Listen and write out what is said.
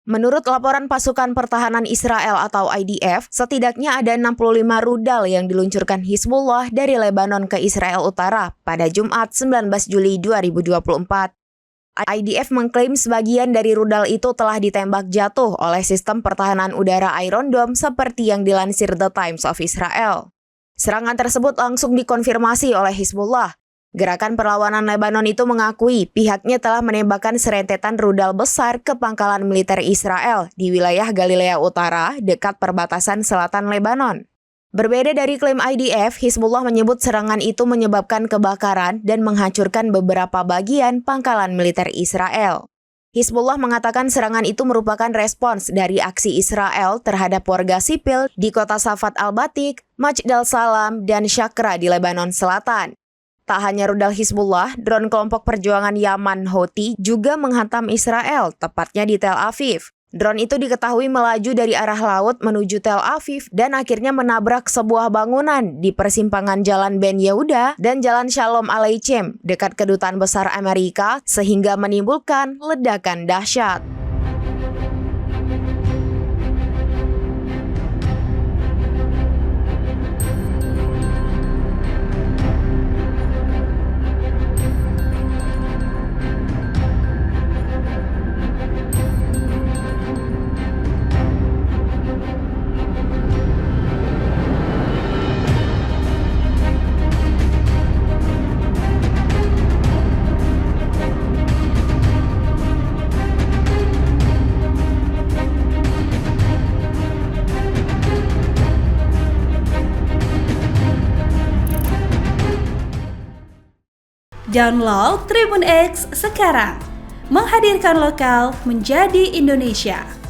Menurut laporan pasukan pertahanan Israel atau IDF, setidaknya ada 65 rudal yang diluncurkan Hizbullah dari Lebanon ke Israel Utara pada Jumat 19 Juli 2024. IDF mengklaim sebagian dari rudal itu telah ditembak jatuh oleh sistem pertahanan udara Iron Dome seperti yang dilansir The Times of Israel. Serangan tersebut langsung dikonfirmasi oleh Hizbullah. Gerakan Perlawanan Lebanon itu mengakui pihaknya telah menembakkan serentetan rudal besar ke pangkalan militer Israel di wilayah Galilea Utara dekat perbatasan selatan Lebanon. Berbeda dari klaim IDF, Hizbullah menyebut serangan itu menyebabkan kebakaran dan menghancurkan beberapa bagian pangkalan militer Israel. Hizbullah mengatakan serangan itu merupakan respons dari aksi Israel terhadap warga sipil di kota Safat al-Batik, Majdal Salam, dan Shakra di Lebanon Selatan. Tak hanya rudal Hizbullah, drone kelompok perjuangan Yaman Houthi juga menghantam Israel, tepatnya di Tel Aviv. Drone itu diketahui melaju dari arah laut menuju Tel Aviv dan akhirnya menabrak sebuah bangunan di persimpangan Jalan Ben Yehuda dan Jalan Shalom Aleichem dekat Kedutaan Besar Amerika sehingga menimbulkan ledakan dahsyat. Download Tribun X sekarang, menghadirkan lokal menjadi Indonesia.